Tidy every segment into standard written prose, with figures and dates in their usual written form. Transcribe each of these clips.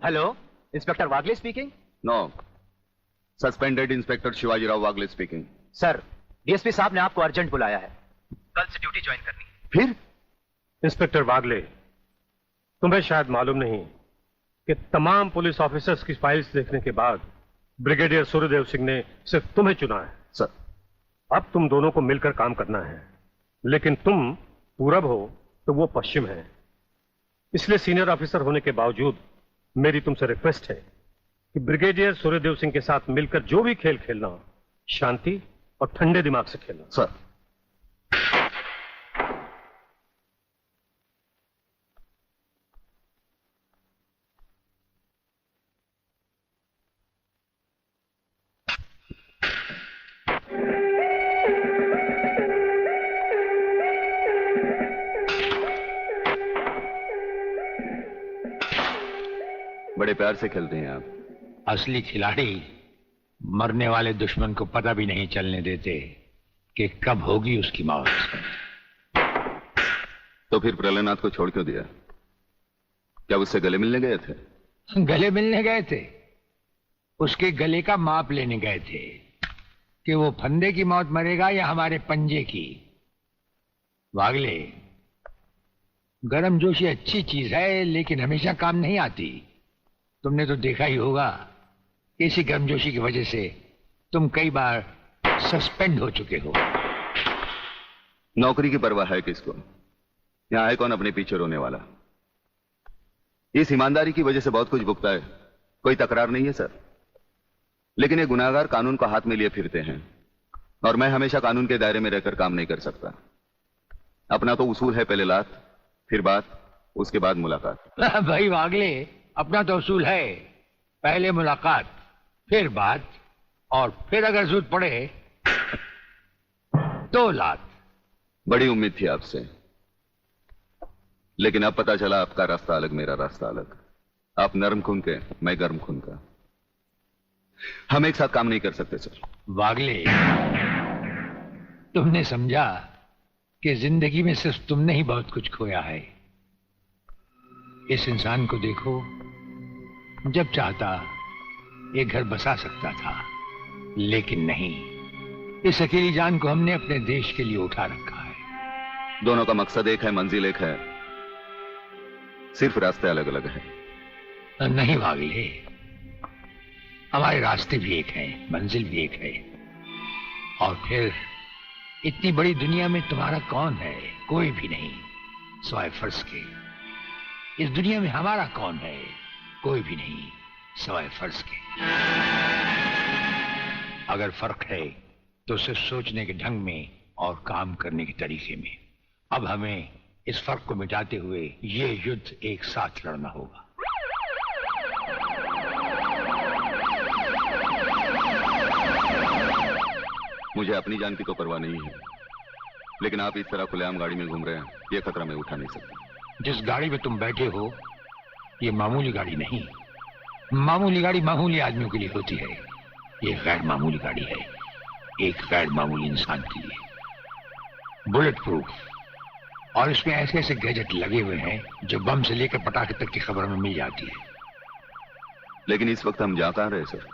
Hello, inspector Wagle speaking. No, suspended inspector Shivaji Rao Wagle speaking. Sir, DSP साहब ने आपको अर्जेंट बुलाया है, कल से ड्यूटी ज्वाइन करनी। फिर? इंस्पेक्टर वागले, तुम्हें शायद मालूम नहीं कि तमाम पुलिस ऑफिसर्स की फाइल्स देखने के बाद ब्रिगेडियर सूर्यदेव सिंह ने सिर्फ तुम्हें चुना है। सर, अब तुम दोनों को मिलकर काम करना है, लेकिन तुम पूरब हो तो वो पश्चिम है। इसलिए सीनियर ऑफिसर होने के बावजूद मेरी तुमसे रिक्वेस्ट है कि ब्रिगेडियर सूर्यदेव सिंह के साथ मिलकर जो भी खेल खेलना, शांति और ठंडे दिमाग से खेलना। सर। बड़े प्यार से खेलते हैं आप। असली खिलाड़ी मरने वाले दुश्मन को पता भी नहीं चलने देते कि कब होगी उसकी मौत। तो फिर प्रलयनाथ को छोड़ क्यों दिया? क्या उससे गले मिलने गए थे? गले मिलने गए थे? उसके गले का माप लेने गए थे कि वो फंदे की मौत मरेगा या हमारे पंजे की। वागले, गर्मजोशी अच्छी चीज है लेकिन हमेशा काम नहीं आती। तुमने तो देखा ही होगा, इसी गर्मजोशी की वजह से तुम कई बार सस्पेंड हो चुके हो। नौकरी की परवाह है किसको? यहां है कौन अपने पीछे रोने वाला? इस ईमानदारी की वजह से बहुत कुछ भुगता है, कोई तकरार नहीं है सर। लेकिन ये गुनाहगार कानून को हाथ में लिए फिरते हैं और मैं हमेशा कानून के दायरे में रहकर काम नहीं कर सकता। अपना तो उसूल है, पहले लात फिर बात, उसके बाद मुलाकात। भाई वागले, अपना तो उसूल है, पहले मुलाकात फिर बात और फिर अगर जरूरत पड़े तो लात। बड़ी उम्मीद थी आपसे, लेकिन अब पता चला आपका रास्ता अलग, मेरा रास्ता अलग। आप नरम खून के, मैं गर्म खून का। हम एक साथ काम नहीं कर सकते सर। वागले, तुमने समझा कि जिंदगी में सिर्फ तुमने ही बहुत कुछ खोया है। इस इंसान को देखो, जब चाहता एक घर बसा सकता था, लेकिन नहीं, इस अकेली जान को हमने अपने देश के लिए उठा रखा है। दोनों का मकसद एक है, मंजिल एक है, सिर्फ रास्ते अलग अलग हैं। नहीं वागले, हमारे रास्ते भी एक हैं, मंजिल भी एक है। और फिर इतनी बड़ी दुनिया में तुम्हारा कौन है? कोई भी नहीं, सिवाय फर्ज के। इस दुनिया में हमारा कौन है? कोई भी नहीं, सिवाय फर्ज के। अगर फर्क है तो सिर्फ सोचने के ढंग में और काम करने के तरीके में। अब हमें इस फर्क को मिटाते हुए ये युद्ध एक साथ लड़ना होगा। मुझे अपनी जान की तो परवाह नहीं है, लेकिन आप इस तरह खुलेआम गाड़ी में घूम रहे हैं, यह खतरा मैं उठा नहीं सकता। जिस गाड़ी में तुम बैठे हो, ये मामूली गाड़ी नहीं। मामूली गाड़ी मामूली आदमियों के लिए होती है, ये गैर मामूली गाड़ी है, एक गैर मामूली इंसान के लिए। बुलेट प्रूफ, और इसमें ऐसे ऐसे गैजेट लगे हुए हैं जो बम से लेकर पटाखे तक की खबर में मिल जाती है। लेकिन इस वक्त हम जा कहां रहे सर?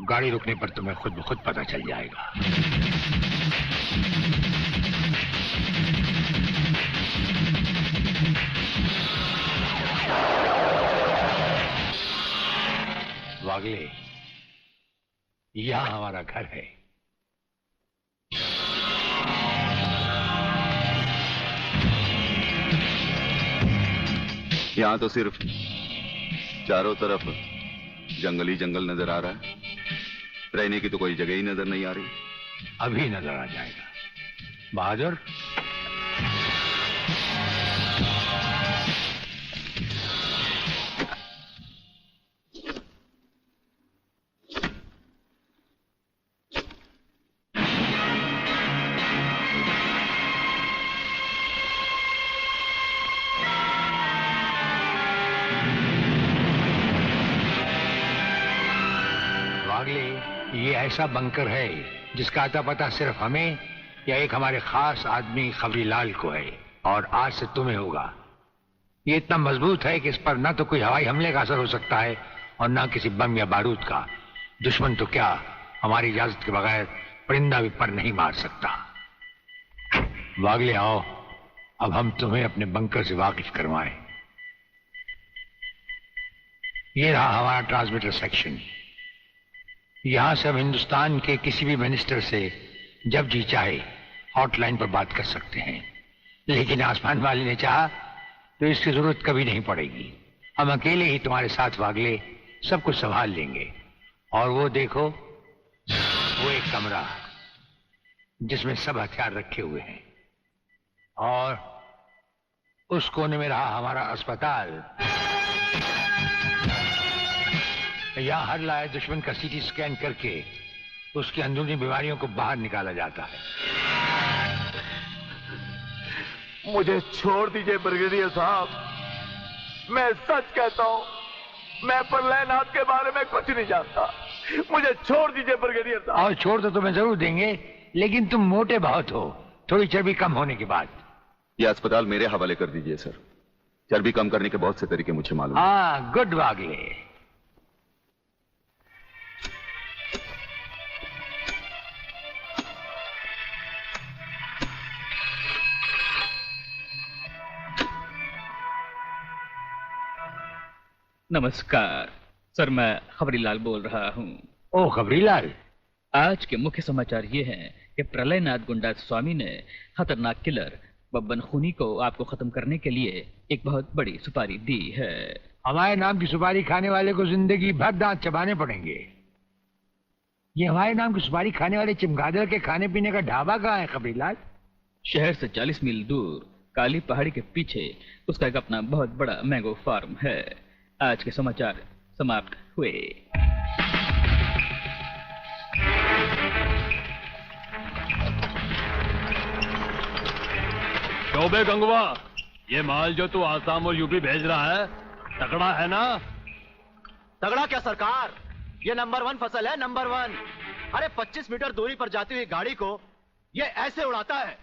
गाड़ी रुकने पर तुम्हें खुद ब खुद पता चल जाएगा। वागले, यहां हमारा घर है। यहां तो सिर्फ चारों तरफ जंगल ही जंगल नजर आ रहा है, रहने की तो कोई जगह ही नजर नहीं आ रही। अभी नजर आ जाएगा बहादुर। ये ऐसा बंकर है जिसका अता पता सिर्फ हमें या एक हमारे खास आदमी खबरीलाल को है, और आज से तुम्हें होगा। ये इतना मजबूत है कि इस पर ना तो कोई हवाई हमले का असर हो सकता है और ना किसी बम या बारूद का। दुश्मन तो क्या, हमारी इजाजत के बगैर परिंदा भी पर नहीं मार सकता। वागले आओ, अब हम तुम्हें अपने बंकर से वाकिफ करवाएं। ये रहा हमारा ट्रांसमीटर सेक्शन। यहां से हम हिंदुस्तान के किसी भी मिनिस्टर से जब जी चाहे हॉटलाइन पर बात कर सकते हैं, लेकिन आसमान वाले ने चाहा तो इसकी जरूरत कभी नहीं पड़ेगी। हम अकेले ही तुम्हारे साथ वागले सब कुछ संभाल लेंगे। और वो देखो, वो एक कमरा जिसमें सब हथियार रखे हुए हैं, और उस कोने में रहा हमारा अस्पताल। यहां हर लाए दुश्मन का सीटी स्कैन करके उसकी अंदरूनी बीमारियों को बाहर निकाला जाता है। मुझे छोड़ दीजिए ब्रिगेडियर साहब, मैं सच कहता हूं, मैं प्रलयनाथ के बारे में कुछ नहीं जानता। मुझे छोड़ दीजिए ब्रिगेडियर साहब। और छोड़ तो तुम्हें जरूर देंगे, लेकिन तुम मोटे बहुत हो, थोड़ी चर्बी कम होने के बाद। यह अस्पताल मेरे हवाले कर दीजिए सर। चर्बी कम करने के बहुत से तरीके मुझे मालूम है। हाँ, गुड वागले। नमस्कार सर, मैं खबरीलाल बोल रहा हूँ। ओ खबरीलाल, आज के मुख्य समाचार ये हैं कि प्रलयनाथ गुंडा स्वामी ने खतरनाक किलर बब्बन खूनी को आपको खत्म करने के लिए एक बहुत बड़ी सुपारी दी है। हमारे नाम की सुपारी खाने वाले को जिंदगी भर दांत चबाने पड़ेंगे। ये हमारे नाम की सुपारी खाने वाले चमगादड़ के खाने पीने का ढाबा कहाँ है खबरीलाल? शहर से 40 मील दूर काली पहाड़ी के पीछे उसका एक अपना बहुत बड़ा मैंगो फार्म है। आज के समाचार समाप्त हुए। चौबे गंगवा, ये माल जो तू आसाम और यूपी भेज रहा है तगड़ा है ना? तगड़ा क्या सरकार, ये नंबर 1 फसल है, नंबर 1। अरे 25 मीटर दूरी पर जाती हुई गाड़ी को ये ऐसे उड़ाता है।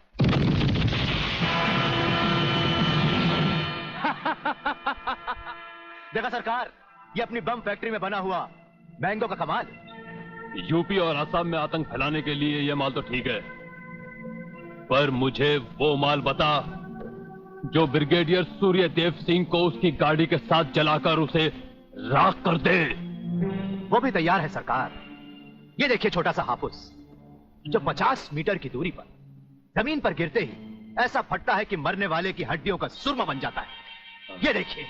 देखा सरकार, ये अपनी बम फैक्ट्री में बना हुआ मैंगो का कमाल। यूपी और आसाम में आतंक फैलाने के लिए ये माल तो ठीक है, पर मुझे वो माल बता जो ब्रिगेडियर सूर्यदेव सिंह को उसकी गाड़ी के साथ जलाकर उसे राख कर दे। वो भी तैयार है सरकार। ये देखिए छोटा सा हापुस जो 50 मीटर की दूरी पर जमीन पर गिरते ही ऐसा फटता है कि मरने वाले की हड्डियों का सुरमा बन जाता है। ये देखिए।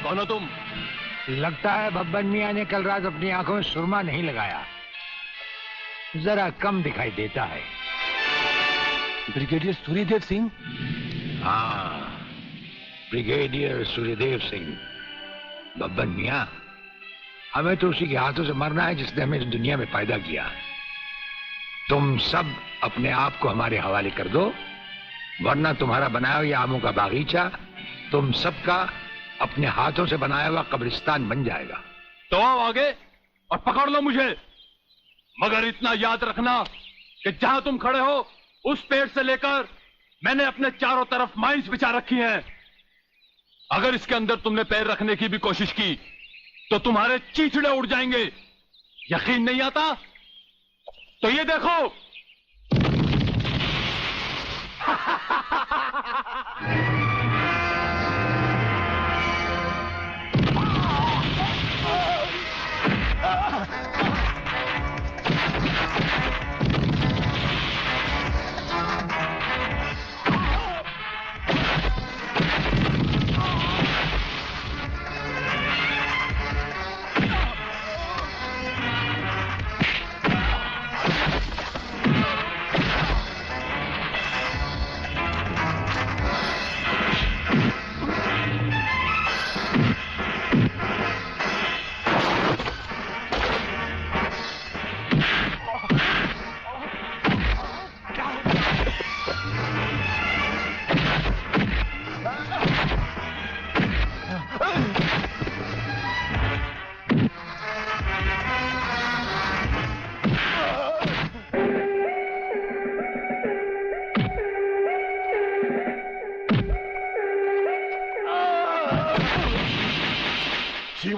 कौन हो तुम? लगता है बब्बन मियां ने कल रात अपनी आंखों में सुरमा नहीं लगाया, जरा कम दिखाई देता है। ब्रिगेडियर सूर्यदेव सिंह? हाँ, ब्रिगेडियर सूर्यदेव सिंह। बब्बन मियां, हमें तो उसी के हाथों से मरना है जिसने हमें इस दुनिया में पैदा किया। तुम सब अपने आप को हमारे हवाले कर दो, वरना तुम्हारा बनाया हुआ आमों का बागीचा तुम सबका अपने हाथों से बनाया हुआ कब्रिस्तान बन जाएगा। तो आओ आगे और पकड़ लो मुझे, मगर इतना याद रखना कि जहां तुम खड़े हो उस पेड़ से लेकर मैंने अपने चारों तरफ माइंस बिछा रखी हैं। अगर इसके अंदर तुमने पैर रखने की भी कोशिश की तो तुम्हारे चीथड़े उड़ जाएंगे। यकीन नहीं आता तो ये देखो।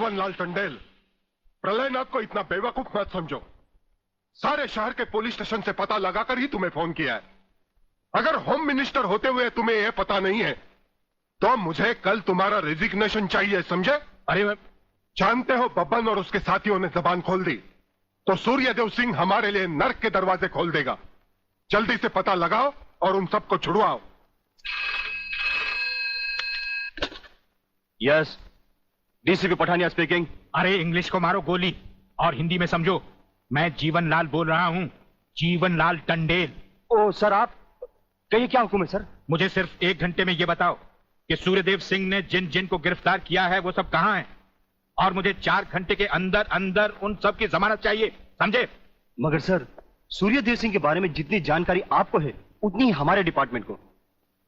जीवनलाल टंडेल, प्रलयनाथ को इतना बेवकूफ मत समझो। सारे शहर के पुलिस स्टेशन से पता लगाकर ही तुम्हें फोन किया है। अगर होम मिनिस्टर होते हुए तुम्हें यह पता नहीं है तो मुझे कल तुम्हारा रेजिग्नेशन चाहिए, समझे? अरे जानते हो, बब्बन और उसके साथियों ने जबान खोल दी तो सूर्यदेव सिंह हमारे लिए नर्क के दरवाजे खोल देगा। जल्दी से पता लगाओ और उन सबको छुड़वाओ। Yes, DCP Pathania speaking. अरे इंग्लिश को मारो गोली और हिंदी में समझो। मैं जीवनलाल बोल रहा हूं, जीवनलाल टंडेल। ओ सर, आप कहिए, क्या हुक्म है सर? मुझे सिर्फ 1 घंटे में यह बताओ कि सूर्यदेव सिंह ने जिन जिन को गिरफ्तार किया है वो सब कहां हैं, और मुझे 4 घंटे के अंदर अंदर उन सब की जमानत चाहिए, समझे? मगर सर, सूर्यदेव सिंह के बारे में जितनी जानकारी आपको है उतनी ही हमारे डिपार्टमेंट को,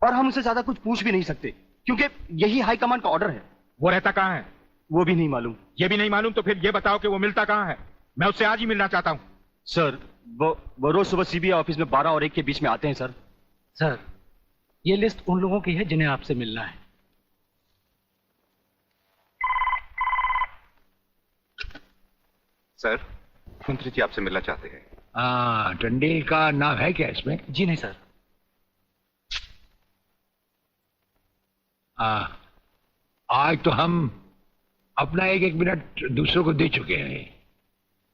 और हम उसे ज्यादा कुछ पूछ भी नहीं सकते क्योंकि यही हाई कमांड का ऑर्डर है। वो रहता कहां है? वो भी नहीं मालूम। ये भी नहीं मालूम तो फिर ये बताओ कि वो मिलता कहां है? मैं उससे आज ही मिलना चाहता हूं। सर, वो रोज सुबह सीबीआई ऑफिस में 12 और 1 के बीच में आते हैं सर। सर, ये लिस्ट उन लोगों की है जिन्हें आपसे मिलना है। सर, मंत्री जी आपसे मिलना चाहते हैं। टंडेल का नाम है क्या इसमें? जी नहीं सर। आज तो हम अपना 1-1 मिनट दूसरों को दे चुके हैं,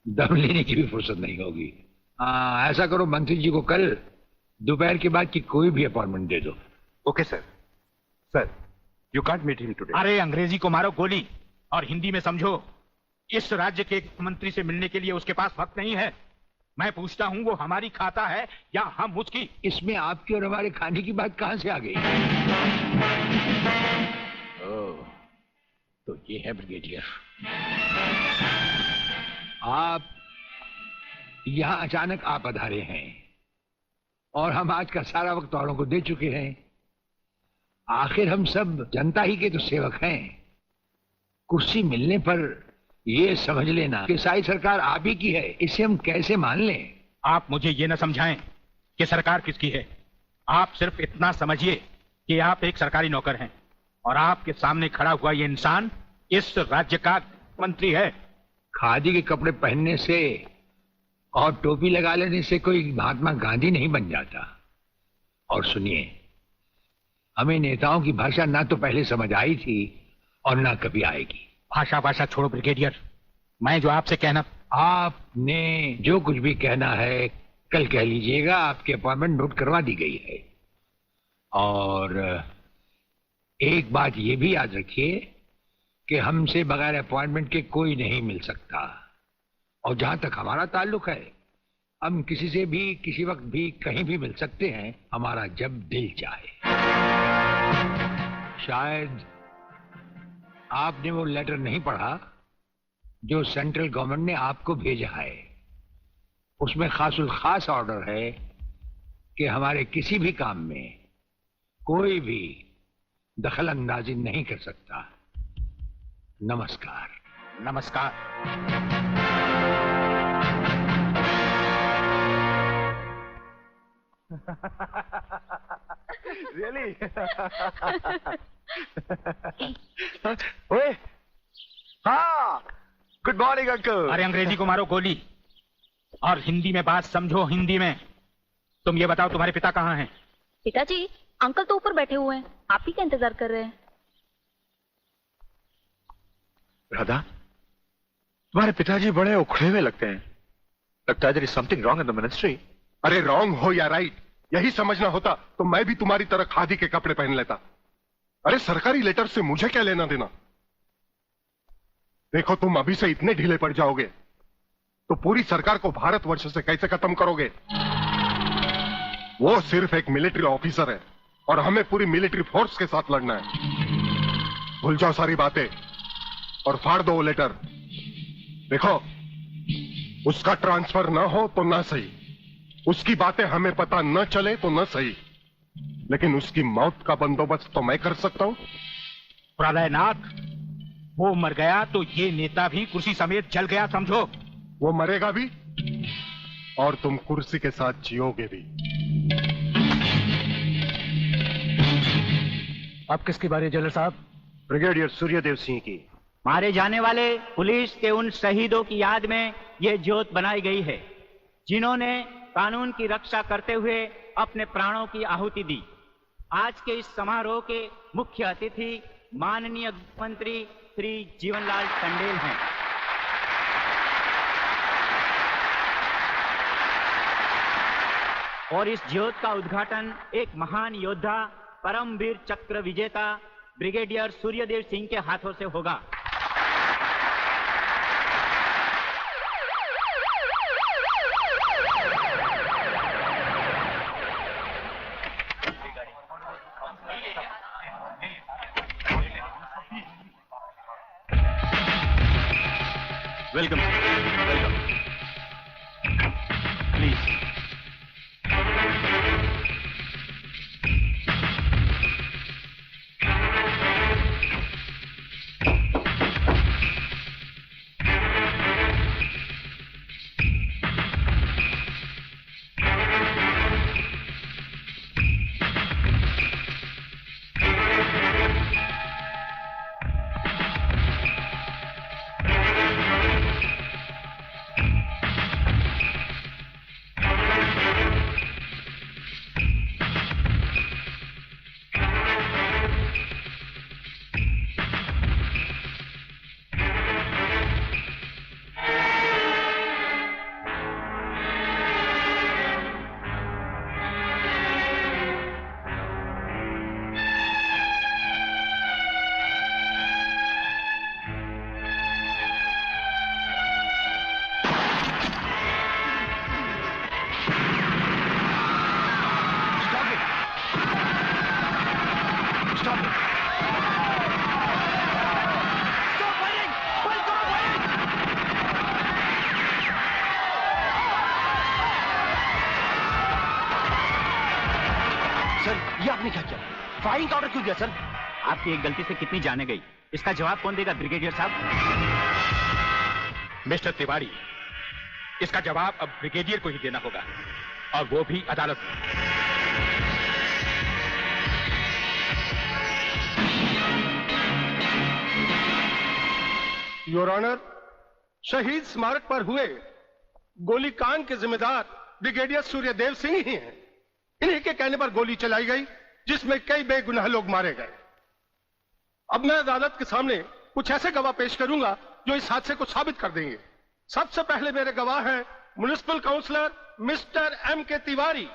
दम लेने की भी फुर्सत नहीं होगी। ऐसा करो, मंत्री जी को कल दोपहर के बाद की कोई भी अपॉइंटमेंट दे दो। Okay sir. Sir, you can't meet him today. अरे अंग्रेजी को मारो गोली और हिंदी में समझो। इस राज्य के एक मंत्री से मिलने के लिए उसके पास वक्त नहीं है। मैं पूछता हूं वो हमारी खाता है या हम उसकी? इसमें आपकी और हमारे खाने की बात कहां से आ गई? तो ये है ब्रिगेडियर। आप यहां अचानक आप पधारे हैं और हम आज का सारा वक्त औरों को दे चुके हैं। आखिर हम सब जनता ही के तो सेवक हैं। कुर्सी मिलने पर ये समझ लेना कि सारी सरकार आप ही की है, इसे हम कैसे मान लें? आप मुझे ये न समझाएं कि सरकार किसकी है। आप सिर्फ इतना समझिए कि आप एक सरकारी नौकर हैं और आपके सामने खड़ा हुआ ये इंसान इस राज्य का मंत्री है। खादी के कपड़े पहनने से और टोपी लगा लेने से कोई महात्मा गांधी नहीं बन जाता। और सुनिए, हमें नेताओं की भाषा ना तो पहले समझ आई थी और ना कभी आएगी। भाषा छोड़ो ब्रिगेडियर, मैं जो आपसे कहना। आपने जो कुछ भी कहना है कल कह लीजिएगा। आपकी अपॉइंटमेंट नोट करवा दी गई है। और एक बात ये भी याद रखिए कि हमसे बगैर अपॉइंटमेंट के कोई नहीं मिल सकता। और जहां तक हमारा ताल्लुक है, हम किसी से भी किसी वक्त भी कहीं भी मिल सकते हैं, हमारा जब दिल चाहे। शायद आपने वो लेटर नहीं पढ़ा जो सेंट्रल गवर्नमेंट ने आपको भेजा है। उसमें खासुल खास ऑर्डर है कि हमारे किसी भी काम में कोई भी दखल अंदाजी नहीं कर सकता। नमस्कार। नमस्कार। Really? ओए, हाँ, गुड मॉर्निंग अंकल। अरे अंग्रेजी को मारो गोली और हिंदी में बात समझो। हिंदी में तुम ये बताओ, तुम्हारे पिता कहाँ हैं? पिताजी, अंकल तो ऊपर बैठे हुए हैं, आप ही का इंतजार कर रहे हैं। राधा, तुम्हारे पिताजी बड़े उखड़े हुए लगते हैं। लगता है there is something wrong in the ministry. अरे रॉन्ग हो या राइट, यही समझना होता तो मैं भी तुम्हारी तरह खादी के कपड़े पहन लेता। अरे सरकारी लेटर से मुझे क्या लेना देना? देखो, तुम अभी से इतने ढीले पड़ जाओगे तो पूरी सरकार को भारतवर्ष से कैसे खत्म करोगे? वो सिर्फ एक मिलिट्री ऑफिसर है और हमें पूरी मिलिट्री फोर्स के साथ लड़ना है। भूल जाओ सारी बातें और फाड़ दो वो लेटर। देखो, उसका ट्रांसफर ना हो तो ना सही, उसकी बातें हमें पता न चले तो न सही, लेकिन उसकी मौत का बंदोबस्त तो मैं कर सकता हूं। प्रलयनाथ, वो मर गया तो ये नेता भी कुर्सी समेत जल गया, समझो। वो मरेगा भी और तुम कुर्सी के साथ जियोगे भी। आप किसकी बारी है जनरल साहब? ब्रिगेडियर सूर्यदेव सिंह की। मारे जाने वाले पुलिस के उन शहीदों की याद में ये ज्योत बनाई गई है, जिन्होंने कानून की रक्षा करते हुए अपने प्राणों की आहुति दी। आज के इस समारोह के मुख्य अतिथि माननीय मंत्री श्री जीवनलाल टंडेल हैं। और इस ज्योत का उद्घाटन एक महान योद्धा, परमवीर चक्र विजेता ब्रिगेडियर सूर्यदेव सिंह के हाथों से होगा। Welcome welcome please. फायरिंग का ऑर्डर क्यों दिया सर? आपकी एक गलती से कितनी जाने गई, इसका जवाब कौन देगा ब्रिगेडियर साहब? मिस्टर तिवारी, इसका जवाब अब ब्रिगेडियर को ही देना होगा, और वो भी अदालत में। योर ऑनर, शहीद स्मारक पर हुए गोलीकांड के जिम्मेदार ब्रिगेडियर सूर्यदेव सिंह ही हैं। इन्हीं के कहने पर गोली चलाई गई, जिसमें कई बेगुनाह लोग मारे गए। अब मैं अदालत के सामने कुछ ऐसे गवाह पेश करूंगा जो इस हादसे को साबित कर देंगे। सबसे पहले मेरे गवाह हैं municipal counsellor mister M.K. Tiwari.